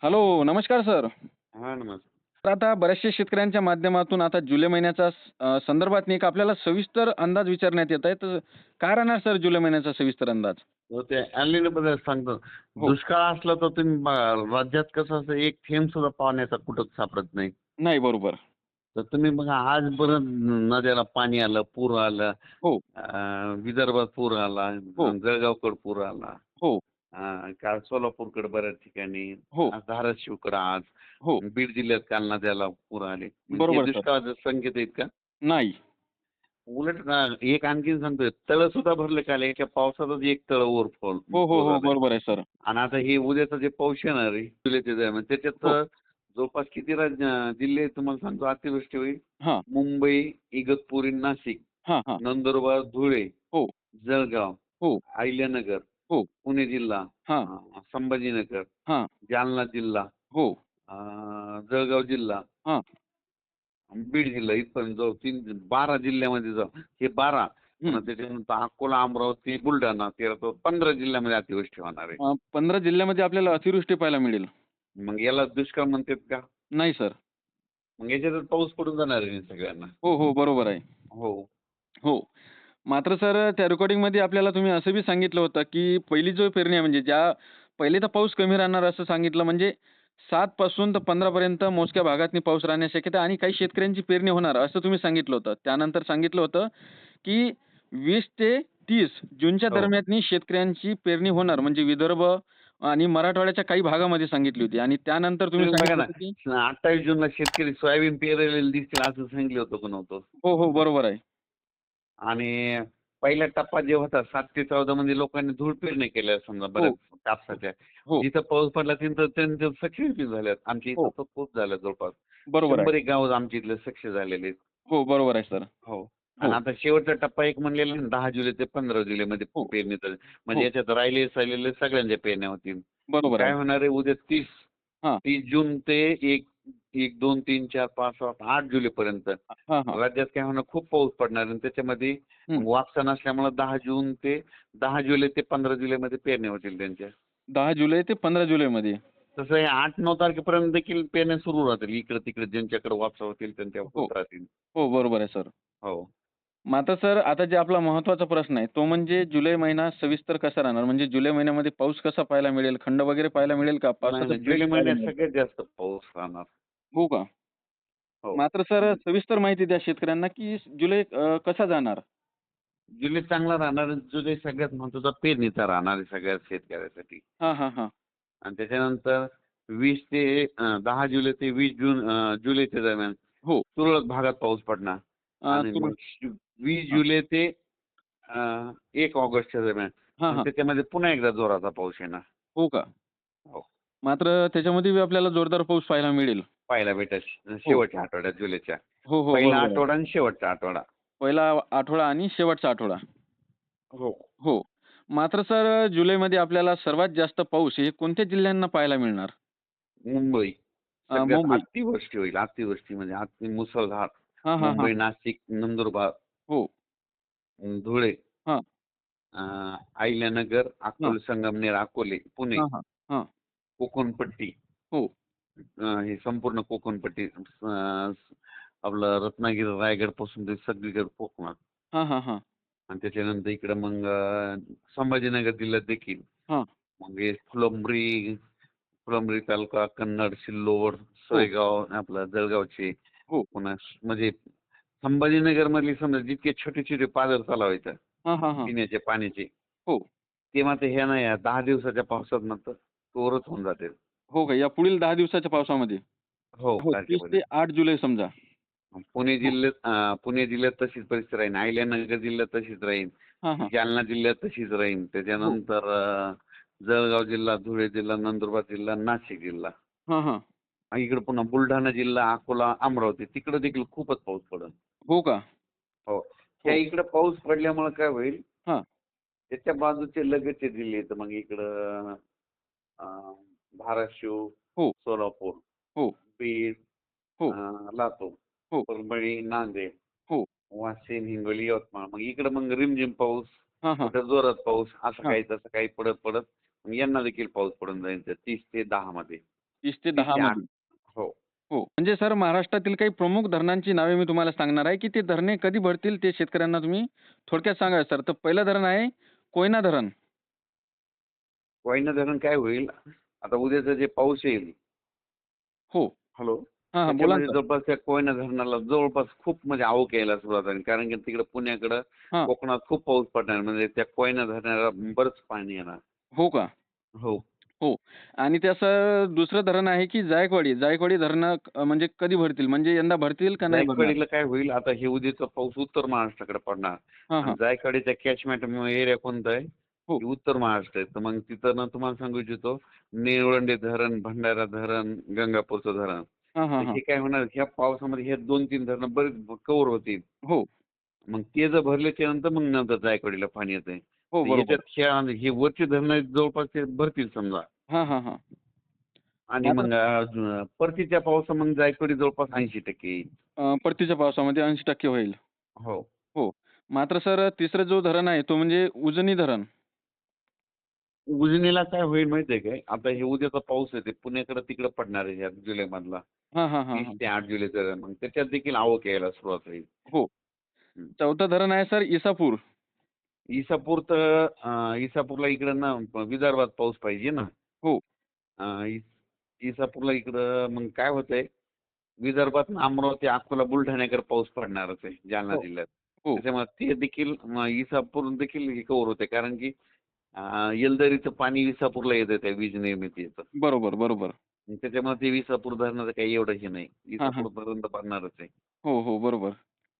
Hello, नमस्कार sir. हां, नमस्कार. तर आता बऱ्याचशा शेतकऱ्यांच्या माध्यमातून आता जुलै महिन्याचा संदर्भात एक आपल्याला सविस्तर अंदाज विचारण्यात येत आहे. तर काय राहणार सर जुलै महिन्याचा सविस्तर अंदाज? हो, ते बद्दल सांगतो. हो. दुष्काळ असला तर तुम्ही बघा राज्यात कसं असतं एक थेंब सुद्धा पाण्याचा कुठंच सापडत नाही. नाही, बरोबर. तर तुम्ही बघा आज बरं नद्याला पाणी आलं, पूर आलं. हो, विदर्भात पूर आला, हो, जळगावकडे पूर आला. हो, काल सोलापूरकडे बऱ्याच ठिकाणी, हो, आज धाराशिवकडे आज, हो. बीड जिल्ह्यात काल नद्याला पूर आले. म्हणजे हे बरोबर सर. दुष्काळाचे संकेत आहेत का? नाही. उलट ना एक आणखीन सांगतोय तळं सुद्धा भरले काल एका पावसातच एक तळ हो, हो, ओव्हरफ्लो हो. झालंय. बरोबर आहे सर. आणि आता हे उद्याचं जे पाऊस येणार आहे जुलैच्या दरम्यान त्याच्यात हो. जवळपास किती जिल्हे आहेत तुम्हाला सांगतो अतिवृष्टी होईल. हां, मुंबई, इगतपुरी, नाशिक, हां, हां. नंदुरबार, धुळे, हो, जळगाव, हो, अहिल्यानगर, हो. पुणे जिल्हा, हां, संभाजीनगर, हां. जालना जिल्हा, हो. जळगाव जिल्हा, हां. बीड जिल्हा इथपर्यंत जाऊ 12 जिल्ह्यामध्ये जाऊ. हे 12 हं. पुन्हा त्याच्यानंतर अकोला, अमरावती, बुलढाणा 13 तर 15 जिल्ह्यामध्ये अतिवृष्टी होणार आहे. 15 जिल्ह्यामध्ये आपल्याला अतिवृष्टी पाहायला मिळेल. मग याला दुष्काळ म्हणतात का? नाही सर. मग याच्यातच पाऊस पडून जाणार आहे सगळ्यांना. हो, हो. बरोबर आहे. हो. हो. मात्र सर त्या रेकॉर्डिंगमध्ये आपल्याला तुम्ही असं बी सांगितलं होतं, की पहिली जो पेरणी आहे म्हणजे पहिले तर पाऊस कमी राहणार असं सांगितलं म्हणजे 7 पासून तर 15 पर्यंत मोजक्या भागातनी पाऊस राहण्याची शक्यता आणि काही शेतकऱ्यांची पेरणी होणार असं तुम्ही सांगितलं होतं. त्यानंतर सांगितलं होतं, की 20 ते 30 जूनच्या हो. दरम्याननी शेतकऱ्यांची पेरणी होणार म्हणजे विदर्भ आणि मराठवाड्याच्या काही भागामध्ये सांगितली होती आणि त्यानंतर तुम्ही तुम्ही बघा सांगितलं ना होतं, की 28 जूनला शेतकरी सोयाबीन पेरलेले दिसतील असं सांगितलं होतं का नव्हतं? हो, हो. बरोबर आहे. आणि पहिला टप्पा जे होता 7 ते 14 मध्ये लोकांनी धूळ पेरणी केल्या समजा हो, बऱ्याच कापसाच्या. हो, जिथं पाऊस पडला तिथं त्यांचं सक्सेस बी झाल्यात. आमच्या इथं हो. तर खूप झालं जवळपास. बरोबर आहे. 100 एक गाव आमच्या इथले सक्सेस झालेले आहेत. हो, बरोबर आहे सर. हो. आणि हो, आता शेवटचा टप्पा एक म्हणलेला आहे ना 10 जुलै ते 15 जुलैमध्ये हो, पेरणी तर म्हणजे हो. याच्यात राहिलेले सगळ्यांच्या पेरण्या होतील. मग बरोबर काय आहे. होणार आहे उद्या 30 हां. 30 जून ते 1, 2, 3, 4, 5, 7, 8 जुलैपर्यंत हां, हां. राज्यात काय होणार खूप पाऊस पडणार आणि त्याच्यामध्ये हं. मग वापसा नसल्यामुळे 10 जून ते 10 जुलै ते 15 जुलैमध्ये पेरण्या होतील त्यांच्या. 10 जुलै ते 15 जुलैमध्ये. तसं हे 8-9 तारखेपर्यंत देखील पेरण्या सुरू राहतील. इकडे-तिकडे ज्यांच्याकडे वापसा होतील त्यांच्या हो, होत राहतील. हो. बरोबर आहे सर. हो. मग आता सर आता जे आपला महत्त्वाचा प्रश्न आहे, तो म्हणजे जुलै महिना सविस्तर कसा राहणार? म्हणजे जुलै महिन्यामध्ये पाऊस कसा पाहायला मिळेल? खंड वगैरे पाहायला मिळेल का? नाही, पावसाचं नाही. ब्रेक जुलै पाहायला महिन्यात मिळेल? सगळ्यात जास्त पाऊस राहणार. हो का? हो. मात्र सर सविस्तर माहिती द्या शेतकऱ्यांना, की जुलै कसा जाणार? जुलै चांगला राहणार आणि जुलै सगळ्यात महत्त्वाचा पेरणीचा राहणार आहे सगळ्या शेतकऱ्यासाठी. हां, हां, हां. आणि त्याच्यानंतर 20 ते 10 जुलै ते 20 जून जुलैच्या दरम्यान हो. तुरळक भागात पाऊस पडणार. आणि तुरळक मग 20 हां. जुलै ते 1 ऑगस्टच्या दरम्यान हां, मग हां. त्याच्यामध्ये पुन्हा एकदा जोराचा पाऊस येणार. हो का? हो. मात्र त्याच्यामध्ये बी आपल्याला जोरदार पाऊस पाहायला मिळेल. पाहायला भेटेल हो. शेवटच्या आठवड्यात जुलैच्या. हो, हो. पहिला बरोबर आहे. आठवडा आणि शेवटचा आठवडा. पहिला आठवडा आणि शेवटचा आठवडा. हो. हो. मात्र सर जुलैमध्ये आपल्याला सर्वात जास्त पाऊस हे कोणत्या जिल्ह्यांना पाहायला मिळणार? मुंबई सगळ्यात मुंबई. अतिवृष्टी होईल. अतिवृष्टी म्हणजे अति मुसळधार. हां, हां, हां. मुंबई, नाशिक, नंदुरबार, हो. धुळे, हां, अ, अहिल्यानगर, हां. संगमनेर, अकोले, पुणे, हां, हां. हां. कोकणपट्टी, हो. हे संपूर्ण कोकणपट्टी आपलं रत्नागिरी, रायगड पासून ते सगळीकडे कोकणात. हां, हां, हां. आणि त्याच्यानंतर इकडे मग संभाजीनगर जिल्ह्यात देखील. हां. मग हे फुलंब्री, फुलंब्री तालुका, कन्नड, सिल्लोड, हो, सोयगाव, आपलं जळगावचे, हो. पुन्हा म्हणजे संभाजीनगरमधली समजा जितके छोटे-छोटे पाझर तलाव आहेत हां, हां, हां. पिण्याच्या पाण्याचे, हो. ते मात्र ह्या नाही 10 दिवसाच्या पावसात मात्र चोरच होऊन जाते. हो का? या पुढील 10 दिवसाच्या पावसामध्ये? हो, हो, 30 ते तारखेपर्यंत. 8 जुलै समजा. हो. पुणे जिल्ह्यात तशीच परिस्थिती राहील. अहिल्यानगर जिल्ह्यात तशीच राहील. हां, हां. जालना जिल्ह्यात तशीच राहील. हो. त्याच्यानंतर जळगाव जिल्हा, धुळे जिल्हा, नंदुरबार जिल्हा, नाशिक जिल्हा. हां, हां. आणि इकडे पुन्हा बुलढाणा जिल्हा, अकोला, अमरावती तिकडे देखील खूपच पाऊस पडेल. हो का? हो. ह्या हो. इकडे पाऊस पडल्यामुळे काय होईल, हां. त्याच्या बाजूचे लगतचे जिल्हे तर मग इकडं अ, धाराशिव, हो, सोलापूर, हो, बीड, हो, लातूर, हो, परभणी, नांदेड, हो. वाशिम, हिंगोली, यवतमाळ. मग इकडं मग रिमझिम पाऊस, हां, हां. कुठं जोरात पाऊस, असं हां. काही तसं काही पडत पडत मग यांना देखील पाऊस पडून जाईल त्या 30 ते 10 मध्ये. 30 ते 30 10 ते 8. मध्ये. हो. हो. म्हणजे सर महाराष्ट्रातील काही प्रमुख धरणांची नावे मी तुम्हाला सांगणार आहे, की ते धरणे कधी भरतील ते शेतकऱ्यांना तुम्ही थोडक्यात सांगा सर. तर पहिलं धरण आहे कोयना धरण. कोयना धरण काय होईल, आता उद्याचा जे पाऊस येईल, हो. हॅलो, हां, हां. बोला त्याच्यामध्ये ना सर. जवळपास त्या कोयना धरणाला जवळपास खूप म्हणजे आवक यायला सुरुवात झाली. कारण की तिकडे पुण्याकडं, हां. कोकणात खूप पाऊस पडणार, म्हणजे त्या कोयना धरणाला बरंच पाणी येणार. हो का? हो. हो. आणि त्याचं दुसरं धरण आहे, की जायकवाडी. जायकवाडी धरणं म्हणजे कधी भरतील? म्हणजे यंदा भरतील का नाही भरणार? जायकवाडीला काय होईल, आता हे उद्याचा पाऊस उत्तर महाराष्ट्राकडे पडणार हां, आणि हां. जायकवाडीचा कॅचमेंट एरिया कोणता आहे? हो. की उत्तर महाराष्ट्र आहे. तर मग तिथं ना तुम्हाला सांगू इच्छितो, निळवंडे धरण, भंडारा धरण, गंगापूरचं धरण. हां, तर हां, हां. हे काय होणार, ह्या पावसामध्ये हे 2-3 धरणं बरेच कव्हर होतील. हो. मग ते जर भरल्याच्या नंतर मग नंतर जायकवाडीला पाणी येतंय. हो, तर बरोबर. याच्यात हे वरची धरणं आहेत जवळपास ते भरतील समजा. हां, हां, हां. आणि मात्र मग परतीच्या पावसा मग जायकवाडी जवळपास 80% येईल. परतीच्या पावसामध्ये 80% होईल. हो. हो. मात्र सर तिसरं जो धरण आहे तो म्हणजे उजनी धरण. उजनीला काय होईल माहिती आहे काय? आता हे उद्याचा पाऊस आहे ते पुण्याकडे तिकडे पडणार आहे ह्या जुलैमधला. हां, हां, हां, 30 हां. ते 8 जुलैचा मग त्याच्यात देखील आवक यायला सुरुवात होईल. हो. हं. चौथं धरण आहे सर इसापूर. इसापूर तर इसापूरला इकडं ना विदर्भात पाऊस पाहिजे ना. हो. अ, इसापूरला इकडं मग काय होतंय, विदर्भात अमरावती, अकोला, बुलढाण्याकडे पाऊस पडणारच आहे जालना हो. जिल्ह्यात. हो. त्याच्यामुळे ते देखील इसापूर देखील हे कव्हर होते, कारण की येलदरीचं पाणी विसापूरला येतं त्या वीज निर्मितीचं. बरोबर, बरोबर. मग त्याच्यामुळे ते विसापूर धरणाचं काही एवढं हे नाही. हां, हां. विसापूरपर्यंत पडणारच आहे. हो, हो. बरोबर.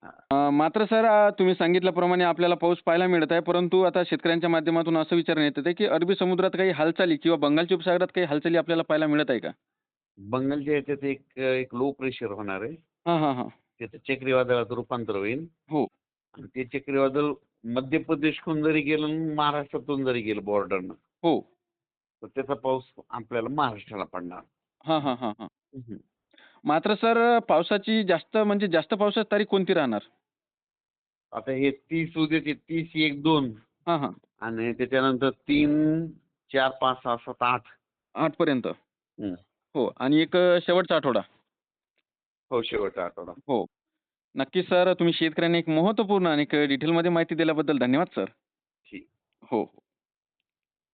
हां. मात्र सर तुम्ही सांगितल्याप्रमाणे आपल्याला पाऊस पाहायला मिळत आहे. परंतु आता शेतकऱ्यांच्या माध्यमातून असं विचारण्यात येत आहे, की अरबी समुद्रात काही हालचाली किंवा बंगालच्या उपसागरात काही हालचाली आपल्याला पाहायला मिळत आहे का? बंगालच्या ह्याच्यात एक एक लो प्रेशर होणार आहे. हां, हां, हां. त्याचं चक्रीवादळात रूपांतर होईल हो. आणि ते चक्रीवादळ मध्य प्रदेशकडून जरी गेलं आणि महाराष्ट्रातून जरी गेलं बॉर्डरनं, हो. तर त्याचा पाऊस आपल्याला महाराष्ट्राला पडणार. हां, हां, हां, हां. हं. मात्र सर पावसाची जास्त म्हणजे जास्त पावसाची तारीख कोणती राहणार? आता हे 30 उद्याचे 30, 1, 2 हां, हां. आणि त्याच्यानंतर 3, 4, 5, 6, 7, 8. 8 पर्यंत. हं. हो आणि एक शेवटचा आठवडा. हो, शेवटचा आठवडा. हो. नक्कीच सर तुम्ही शेतकऱ्यांना एक महत्त्वपूर्ण आणि एक डिटेलमध्ये माहिती दिल्याबद्दल धन्यवाद सर. ठीक. हो, हो.